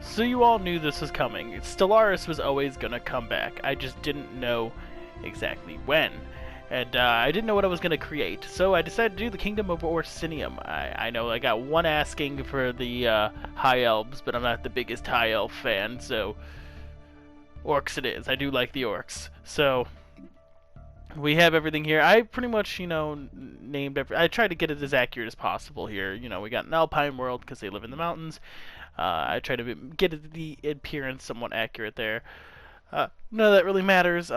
So you all knew this was coming. Stellaris was always gonna come back. I just didn't know exactly when. And I didn't know what I was gonna create. So I decided to do the Kingdom of Orsinium. I know I got one asking for the High Elves, but I'm not the biggest High Elf fan, so Orcs it is. I do like the Orcs. So we have everything here. I pretty much, named I tried to get it as accurate as possible here. We got an Alpine world because they live in the mountains. I try to get the appearance somewhat accurate there. None of that really matters.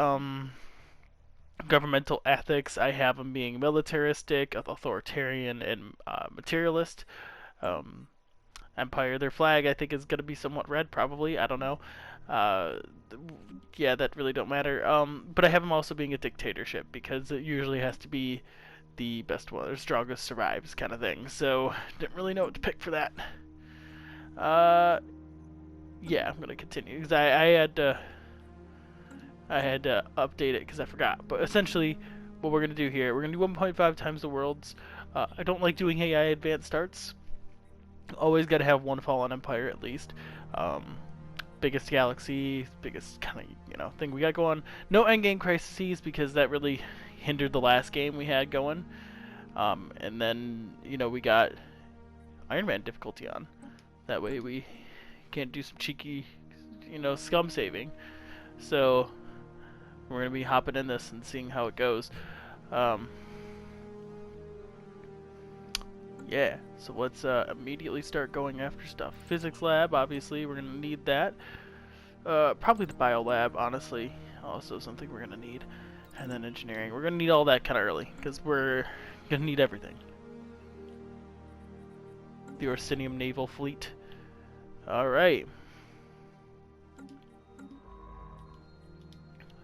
Governmental ethics, I have them being militaristic, authoritarian, and materialist. Empire, their flag, I think, is going to be somewhat red, probably. I don't know. Yeah, that really don't matter. But I have them also being a dictatorship, because it usually has to be the best one, or strongest survives kind of thing. So, didn't really know what to pick for that. Yeah, I'm going to continue, because I had to update it because I forgot. But essentially, what we're going to do here, we're going to do 1.5 times the worlds. I don't like doing AI advanced starts. Always got to have one fallen empire at least. Biggest galaxy, biggest kind of, thing we got going. No endgame crises because that really hindered the last game we had going. And then, we got Iron Man difficulty on. That way we can't do some cheeky, scum saving. So we're going to be hopping in this and seeing how it goes. Yeah, so let's immediately start going after stuff. Physics lab, obviously, we're going to need that. Probably the bio lab, honestly, also something we're going to need. And then engineering. We're going to need all that kind of early, because we're going to need everything. The Orsinium Naval Fleet. Alright.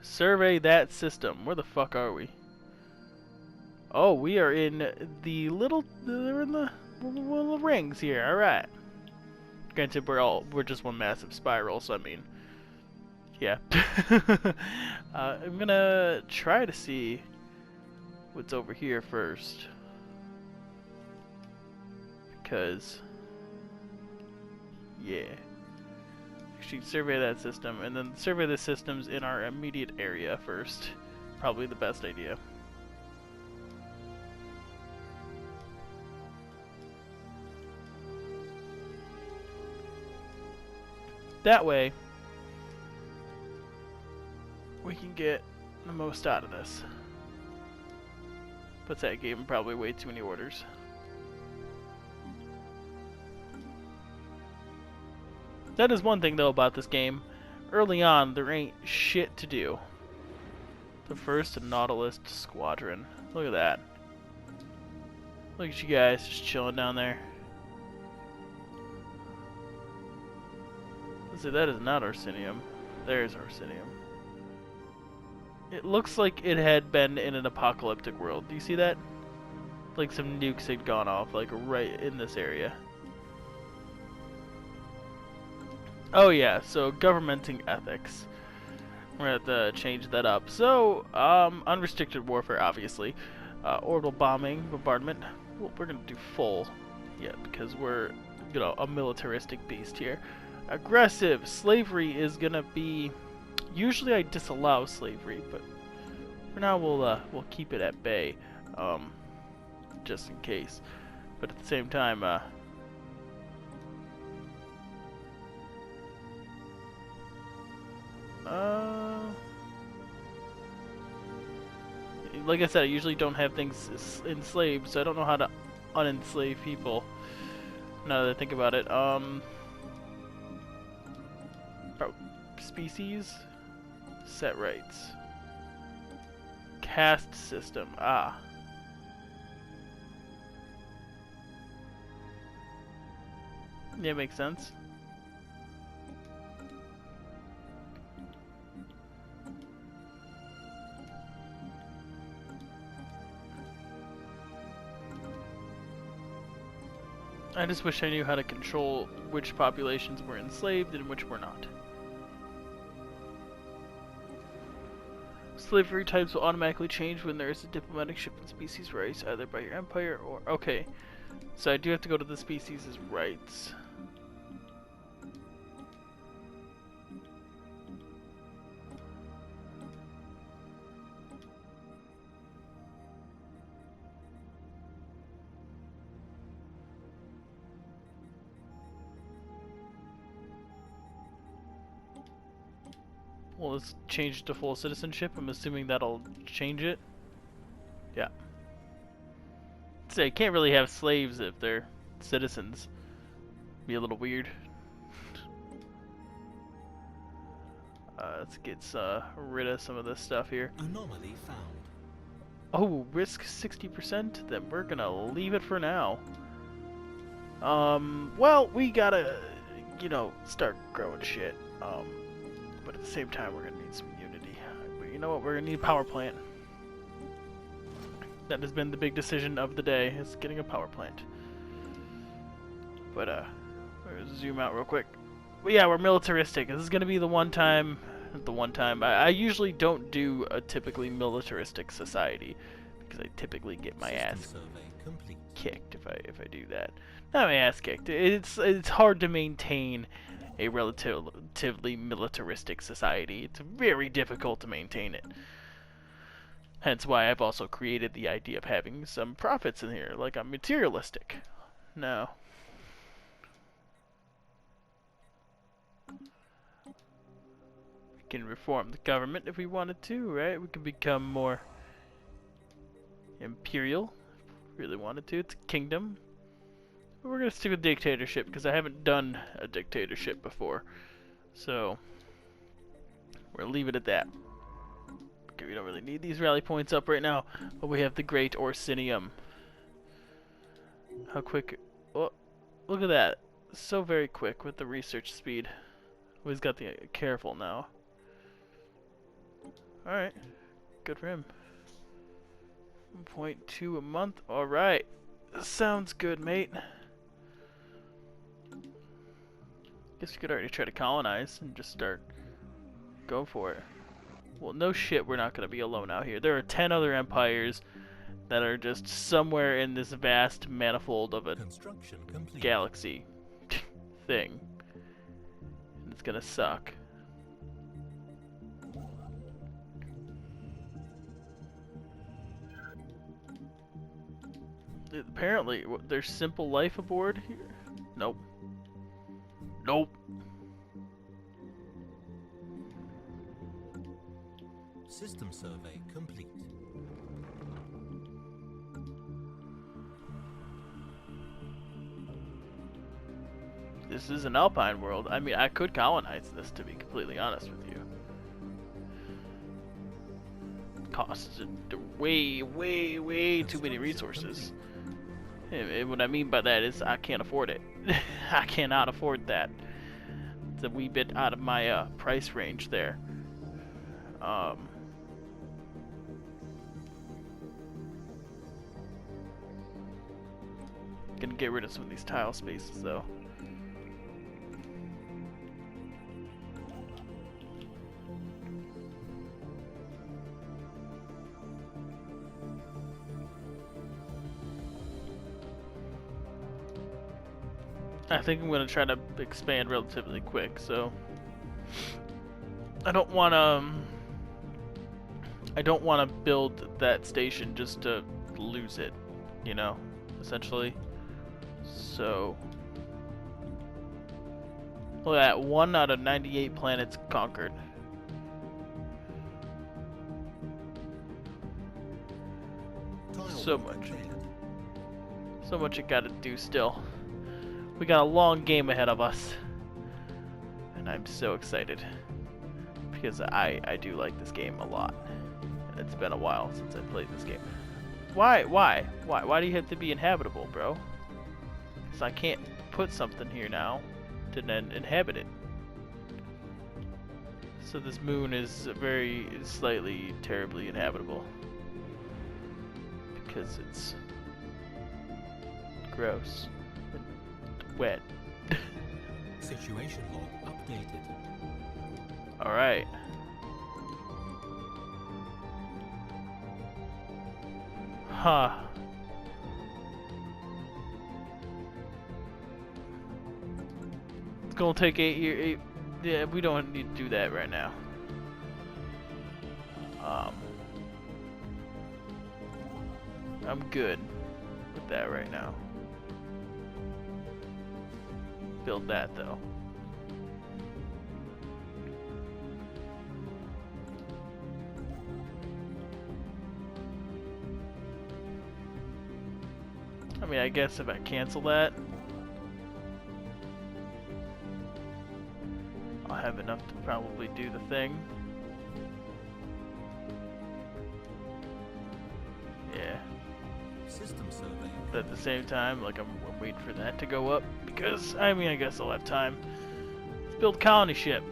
Survey that system. Where the fuck are we? Oh, we are in the little rings here. All right. Granted, we're just one massive spiral, so I mean, yeah. I'm gonna try to see what's over here first, because yeah. Actually, survey that system, and then survey the systems in our immediate area first. Probably the best idea. That way, we can get the most out of this. But that gave him probably way too many orders. That is one thing, though, about this game. Early on, there ain't shit to do. The first Nautilus Squadron. Look at that. Look at you guys just chilling down there. Let's see, that is not Orsinium. There's Orsinium. It looks like it had been in an apocalyptic world. Do you see that? Like some nukes had gone off, like right in this area. Oh yeah, so governmenting ethics. We're gonna have to change that up. So, unrestricted warfare, obviously. Orbital bombing, bombardment. Well, we're gonna do full, yeah, because we're, a militaristic beast here. Aggressive slavery is gonna be. Usually, I disallow slavery, but for now we'll keep it at bay, just in case. But at the same time, like I said, I usually don't have things enslaved, so I don't know how to unenslave people. Now that I think about it, species, set rights, caste system. Ah. Yeah, makes sense. I just wish I knew how to control which populations were enslaved and which were not. Slavery types will automatically change when there is a diplomatic shift in species rights, either by your empire or... Okay, so I do have to go to the species' rights. Well, let's change it to full citizenship. I'm assuming that'll change it. Yeah. So you can't really have slaves if they're citizens. Be a little weird. Let's get rid of some of this stuff here. Anomaly found. Oh, risk 60%? Then we're gonna leave it for now. Well, we gotta, you know, start growing shit. But at the same time, we're gonna need some unity. But you know what? We're gonna need a power plant. That has been the big decision of the day, is getting a power plant. But, let's zoom out real quick. But yeah, we're militaristic. This is gonna be the one time, I usually don't do a typically militaristic society, because I typically get my ass kicked if I do that. Not my ass kicked. It's hard to maintain a relatively militaristic society. It's very difficult to maintain it. Hence why I've also created the idea of having some profits in here, like I'm materialistic. No. We can reform the government if we wanted to, right? We can become more imperial if we really wanted to. It's a kingdom. But we're going to stick with dictatorship because I haven't done a dictatorship before. So, we're going to leave it at that. Okay, we don't really need these rally points up right now, but we have the Great Orsinium. How quick... Oh, look at that. So very quick with the research speed. Oh, he's got the... Careful now. Alright. Good for him. 1.2 a month. Alright. Sounds good, mate. Guess you could already try to colonize and just start... Go for it. Well, no shit, we're not going to be alone out here. There are 10 other empires that are just somewhere in this vast manifold of a galaxy thing. And it's going to suck. Apparently, there's simple life aboard here. Nope. Nope. System survey complete. This is an alpine world. I mean, I could colonize this, to be completely honest with you. Costs way, way, way too many resources. And what I mean by that is I can't afford it. I cannot afford that. It's a wee bit out of my price range there. Gonna get rid of some of these tile spaces though. I think I'm gonna try to expand relatively quick, so I don't wanna build that station just to lose it, you know, essentially. So, look at that, 1 out of 98 planets conquered. So much you gotta do still. We got a long game ahead of us. And I'm so excited. Because I do like this game a lot. And it's been a while since I played this game. Why do you have to be inhabitable, bro? Because I can't put something here now to then inhabit it. So this moon is very slightly terribly inhabitable. Because it's gross and wet. Situation log updated. Alright. Huh. It's gonna take 8 years. Yeah, we don't need to do that right now. I'm good with that right now. Build that though. mean, I guess if I cancel that, I'll have enough to probably do the thing. Yeah. System survey. But at the same time, like, I'm waiting for that to go up because, I mean, I guess I'll have time. Let's build a colony ship.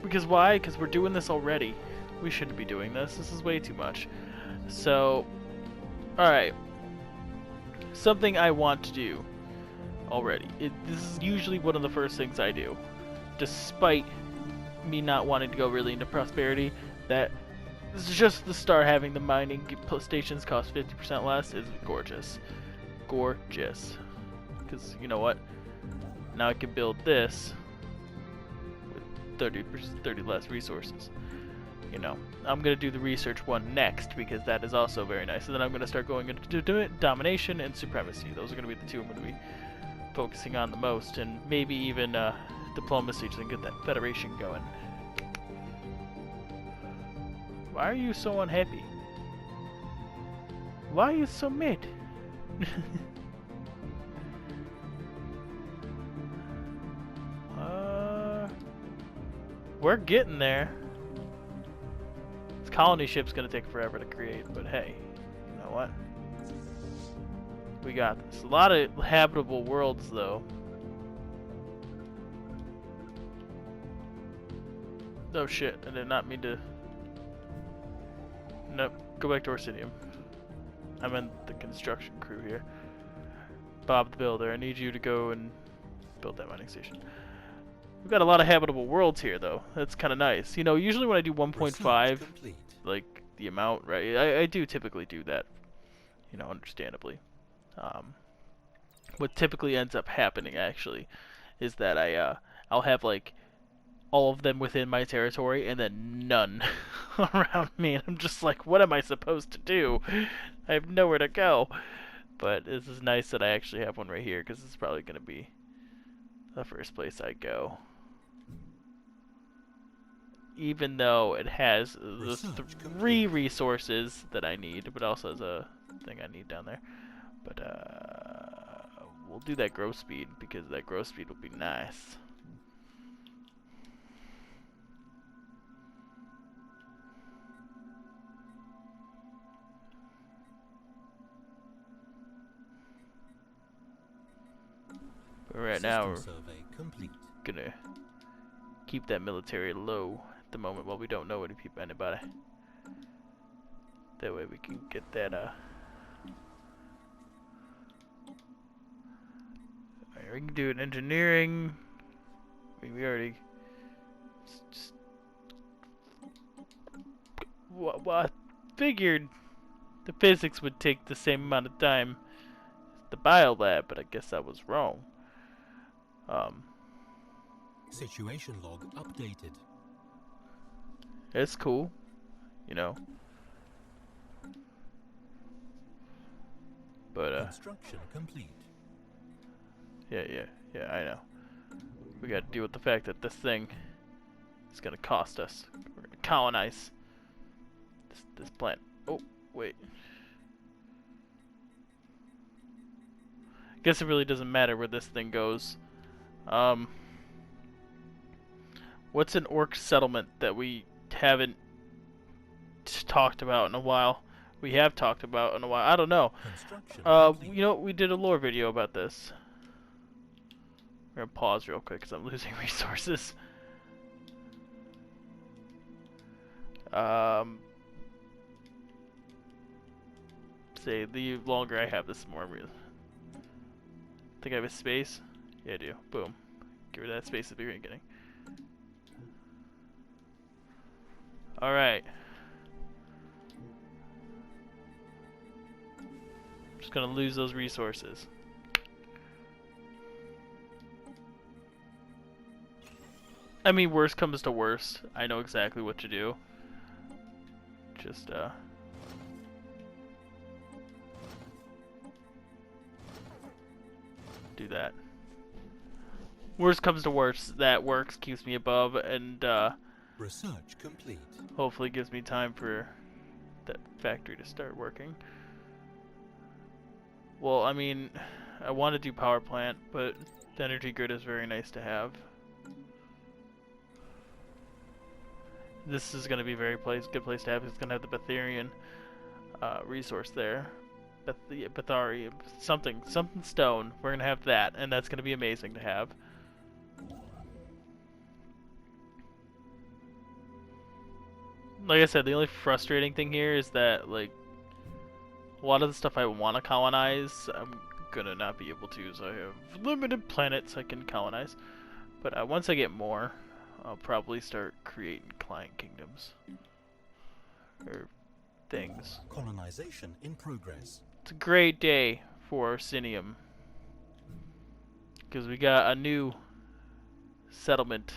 Because why? Because we're doing this already. We shouldn't be doing this. This is way too much. So, alright. Something I want to do already. This is usually one of the first things I do. Despite me not wanting to go really into prosperity, that this is just the start having the mining stations cost 50% less is gorgeous. Gorgeous. Because, you know what? Now I can build this with 30 less resources. You know, I'm going to do the research one next because that is also very nice. And then I'm going to start going into domination and supremacy. Those are going to be the two I'm going to be focusing on the most. And maybe even diplomacy to get that federation going. Why are you so unhappy? Why are you so mad? We're getting there. This colony ship's gonna take forever to create, but hey, you know what? We got this. A lot of habitable worlds, though. Oh shit, I did not mean to... Nope, go back to Orsinium. I'm in the construction crew here. Bob the Builder, I need you to go and build that mining station. We've got a lot of habitable worlds here, though. That's kind of nice. You know, usually when I do 1.5, like the amount, right? I do typically do that. You know, understandably. What typically ends up happening, actually, is that I'll have like all of them within my territory, and then none around me. And I'm just like, what am I supposed to do? I have nowhere to go. But this is nice that I actually have one right here, because it's probably going to be the first place I go. Even though it has the 3 resources that I need, but also has a thing I need down there. But we'll do that growth speed, because that growth speed will be nice. But right now we're gonna keep that military low at the moment while we don't know anybody. That way we can get that we can do an engineering. I mean, we already just well, I figured the physics would take the same amount of time as the biolab, but I guess I was wrong. Situation log updated. It's cool, you know. But construction complete. Yeah, I know. We got to deal with the fact that this thing is gonna cost us. We're gonna colonize this planet. Oh, wait. Guess it really doesn't matter where this thing goes. What's an orc settlement that we haven't talked about in a while? We have talked about in a while. I don't know. You know, we did a lore video about this. We're gonna pause real quick because I'm losing resources. Say the longer I have this, the more I'm real. Think I have a space? Yeah, I do. Boom. Get rid of that space at the beginning. Alright. Just gonna lose those resources. I mean, worst comes to worst. I know exactly what to do. Just, do that. Worst comes to worst, that works, keeps me above, and, research complete. Hopefully gives me time for that factory to start working. Well, I mean, I want to do power plant, but the energy grid is very nice to have. This is going to be a very good place to have. It's going to have the Betharian resource there. Bethari, something stone. We're going to have that, and that's going to be amazing to have. Like I said, the only frustrating thing here is that, like, a lot of the stuff I want to colonize, I'm gonna not be able to, so I have limited planets I can colonize. But once I get more, I'll probably start creating client kingdoms. Or things. Colonization in progress. It's a great day for Orsinium. Because we got a new settlement,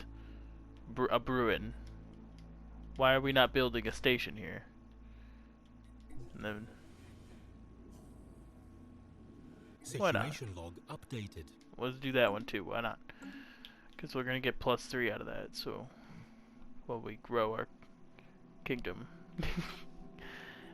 a Bruin. Why are we not building a station here? And then... Situation log updated. Let's do that one too, why not? Because we're going to get +3 out of that, so... While we grow our kingdom.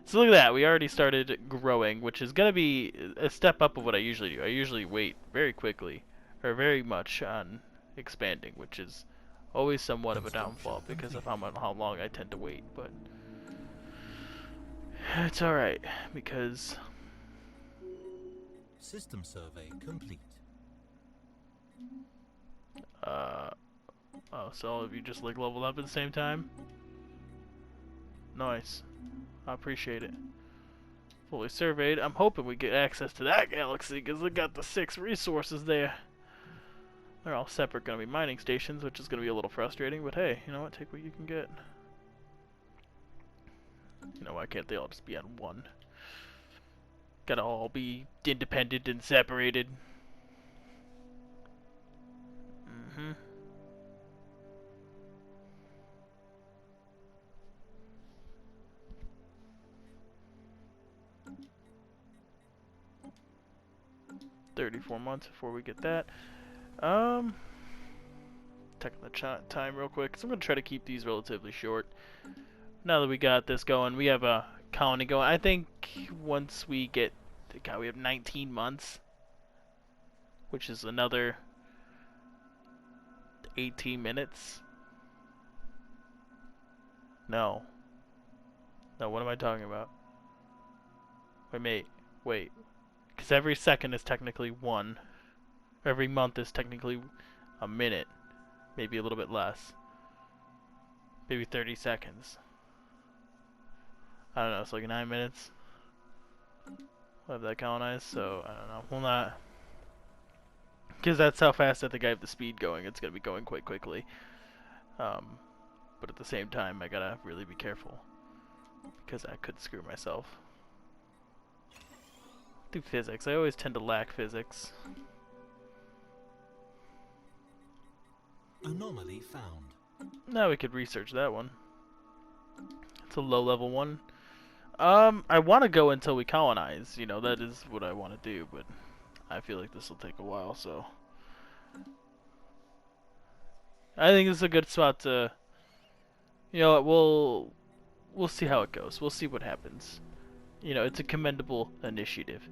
So look at that, we already started growing, which is going to be a step up of what I usually do. I usually wait very quickly, or very much on expanding, which is always somewhat of a downfall because of how long I tend to wait, but it's alright, because... System survey complete. Oh, so all of you just like leveled up at the same time? Nice. I appreciate it. Fully surveyed. I'm hoping we get access to that galaxy because they got the 6 resources there. They're all separate, gonna be mining stations, which is gonna be a little frustrating, but hey, you know what? Take what you can get. You know, why can't they all just be on one? Gotta all be independent and separated. Mm-hmm. $34 months before we get that. Taking the time real quick, so I'm gonna try to keep these relatively short. Now that we got this going, we have a colony going. I think once we get, God, we have 19 months, which is another 18 minutes. No, what am I talking about? Wait. Because every second is technically 1. Every month is technically a minute. Maybe a little bit less. Maybe 30 seconds. I don't know, it's like 9 minutes. We'll have that colonized, so I don't know. We'll not... Because that's how fast I think I have the speed going. It's going to be going quite quickly. But at the same time, I gotta really be careful. Because I could screw myself. Do physics. I always tend to lack physics. Anomaly found. Now we could research that one. It's a low level one. I want to go until we colonize. You know, that is what I want to do, but I feel like this will take a while, so I think it's a good spot to, you know, we'll see how it goes. We'll see what happens. You know, it's a commendable initiative.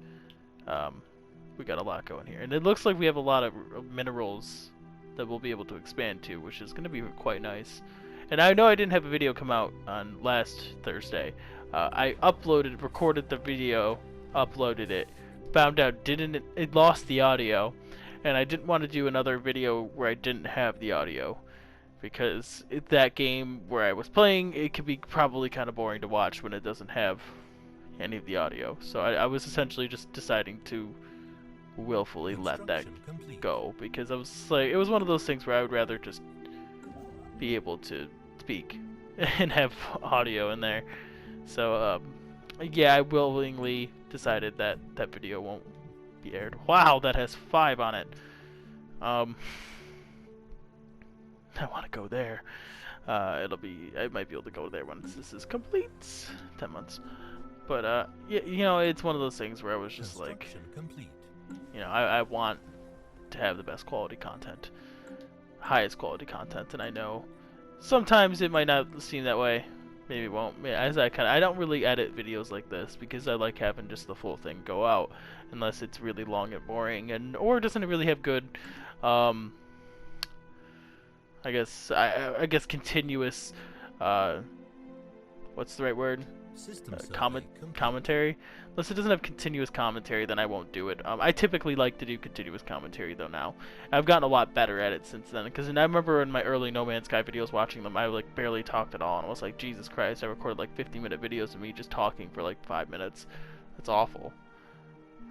We got a lot going here, and it looks like we have a lot of minerals that we'll be able to expand to, which is going to be quite nice. And I know I didn't have a video come out on last Thursday. I recorded the video, uploaded it, found out it lost the audio, and I didn't want to do another video where I didn't have the audio, because that game where I was playing, it could be probably kind of boring to watch when it doesn't have any of the audio. So I was essentially just deciding to willfully let that go, because I was like, it was one of those things where I would rather just be able to speak and have audio in there. So yeah, I willingly decided that that video won't be aired. Wow, that has 5 on it. I want to go there. I might be able to go there once this is complete. 10 months. But yeah, you know, it's one of those things where I was just like, you know, I want to have the best quality content, highest quality content, and I know sometimes it might not seem that way, maybe it won't. Yeah, as I don't really edit videos like this because I like having just the full thing go out, unless it's really long and boring, or doesn't really have good, um, I guess continuous, what's the right word? System survey complete. Commentary. Unless it doesn't have continuous commentary, then I won't do it. I typically like to do continuous commentary though now. I've gotten a lot better at it since then. Because I remember in my early No Man's Sky videos watching them, I like barely talked at all, and I was like, Jesus Christ! I recorded like 50-minute videos of me just talking for like 5 minutes. That's awful.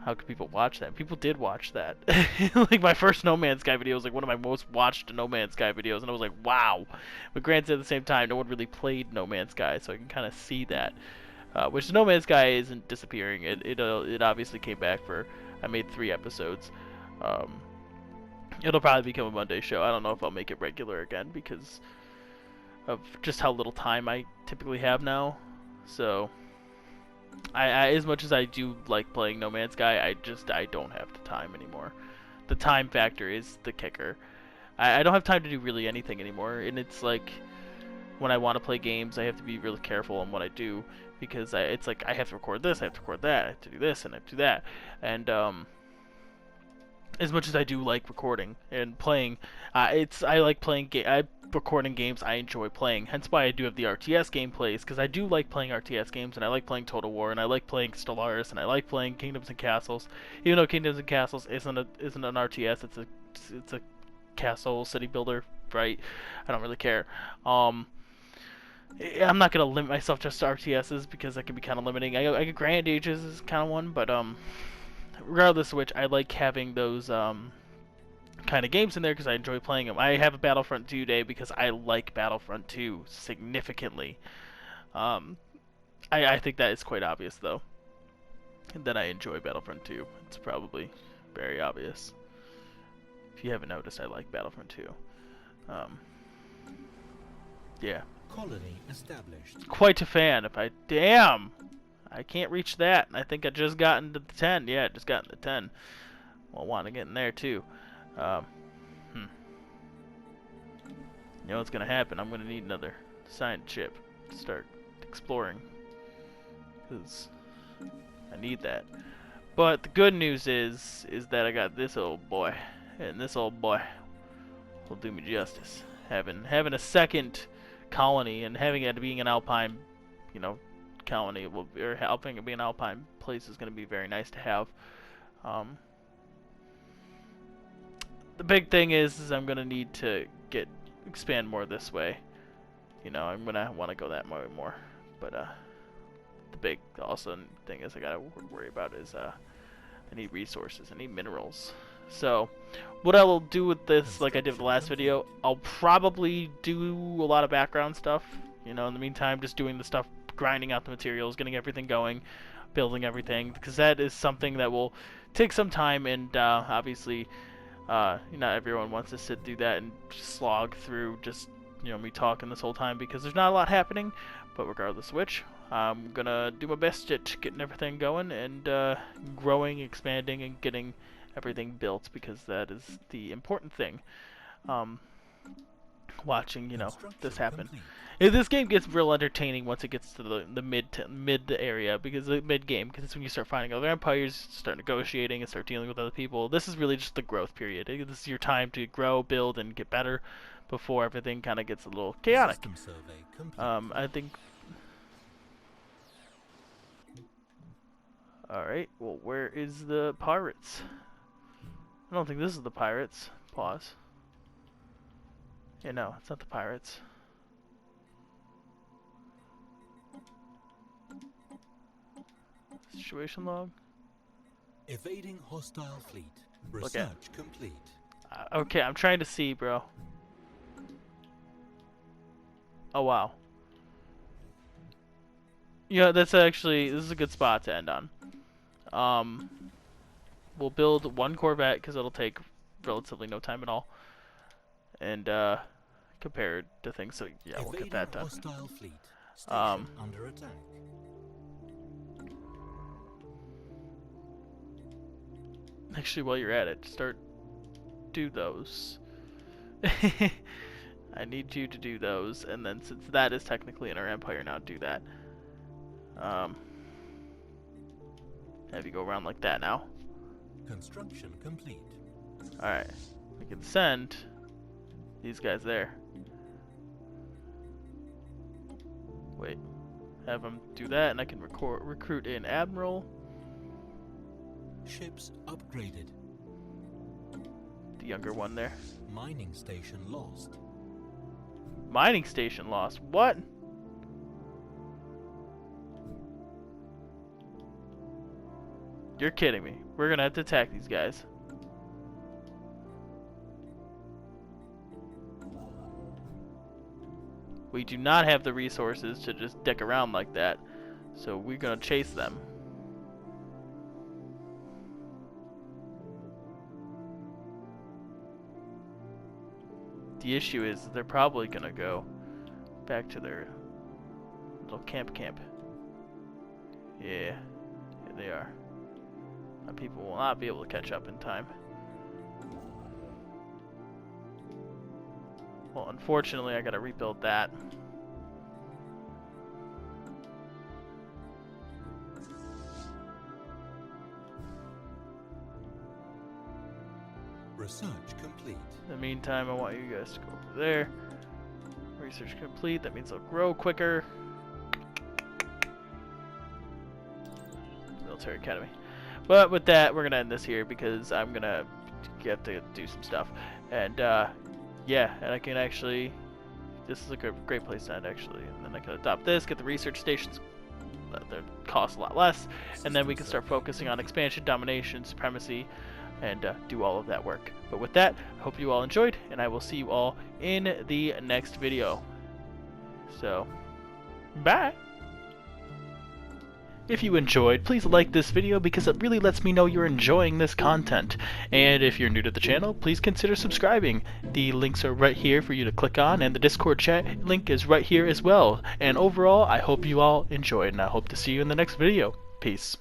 How could people watch that? People did watch that. Like my first No Man's Sky video was like one of my most watched No Man's Sky videos, and I was like, wow. But granted, at the same time, no one really played No Man's Sky, so I can kind of see that. Which No Man's Sky isn't disappearing. It obviously came back for. I made 3 episodes. It'll probably become a Monday show. I don't know if I'll make it regular again because of just how little time I typically have now. So. I as much as I do like playing No Man's Sky, I don't have the time anymore. The time factor is the kicker. I don't have time to do really anything anymore, and it's like when I want to play games, I have to be really careful on what I do because it's like I have to record this, I have to record that, I have to do this, and I have to do that, and as much as I do like recording and playing, I like playing recording games I enjoy playing. Hence why I do have the RTS gameplays, because I do like playing RTS games, and I like playing Total War, and I like playing Stellaris, and I like playing Kingdoms and Castles. Even though Kingdoms and Castles isn't an RTS, it's a castle city builder, right? I don't really care. I'm not gonna limit myself just to RTSs because that can be kind of limiting. I get Grand Ages is kind of one, but regardless of which, I like having those kind of games in there because I enjoy playing them. I have a Battlefront 2 day because I like Battlefront 2 significantly. I think that is quite obvious, though, that I enjoy Battlefront 2. It's probably very obvious. If you haven't noticed, I like Battlefront 2. Yeah. Colony established. Quite a fan. Damn! I can't reach that. I think I just got into the 10. Yeah, just got into 10. Well, I want to get in there, too. You know what's going to happen? I'm going to need another science ship to start exploring. Because I need that. But the good news is that I got this old boy. And this old boy will do me justice. Having a second colony and having it being an alpine, colony or helping it be an alpine place is going to be very nice to have. The big thing is I'm going to need to expand more this way. I'm going to want to go that more. But the big also thing is I got to worry about is I need resources. I need minerals. So what I will do with this, like I did with the last video, I'll probably do a lot of background stuff. In the meantime, just doing the stuff, grinding out the materials, getting everything going, building everything, because that is something that will take some time, and obviously not everyone wants to sit through that and slog through just me talking this whole time, because there's not a lot happening. But regardless of which, I'm gonna do my best at getting everything going and growing, expanding, and getting everything built, because that is the important thing. Watching this happen. This game gets real entertaining once it gets to the mid area, because the mid game, because it's when you start finding other empires, start negotiating, and start dealing with other people. This is really just the growth period. This is your time to grow, build, and get better before everything kind of gets a little chaotic. I think. All right. Well, where is the pirates? I don't think this is the pirates. Pause. Yeah, no, it's not the pirates. Situation log. Evading hostile fleet. Research complete. Okay, I'm trying to see, bro. Oh, wow. This is a good spot to end on. We'll build one Corvette because it'll take relatively no time at all, and compared to things, so yeah, we'll get that done. Hostile fleet. Station under attack. Actually, while you're at it, do those. I need you to do those, and then since that is technically in our empire now, do that. Have you go around like that now. Construction complete. Alright, we can send these guys there. Wait, have them do that, and I can recruit an admiral. Ships upgraded. The younger one there. Mining station lost. Mining station lost. What? You're kidding me. We're gonna have to attack these guys. We do not have the resources to just dick around like that, so we're gonna chase them. The issue is they're probably gonna go back to their little camp. Yeah, here they are. My people will not be able to catch up in time. Well, unfortunately, I gotta rebuild that. Research complete. In the meantime, I want you guys to go over there. Research complete. That means they'll grow quicker. Military Academy. But with that, we're gonna end this here because I'm gonna have to do some stuff. And yeah, and I can actually. This is a great place to end actually. And then I can adopt this, get the research stations. That cost a lot less, and then we can start focusing on expansion, domination, supremacy, and do all of that work. But with that, I hope you all enjoyed, and I will see you all in the next video. So, bye! If you enjoyed, please like this video because it really lets me know you're enjoying this content. And if you're new to the channel, please consider subscribing. The links are right here for you to click on, and the Discord chat link is right here as well. And overall, I hope you all enjoyed, and I hope to see you in the next video. Peace.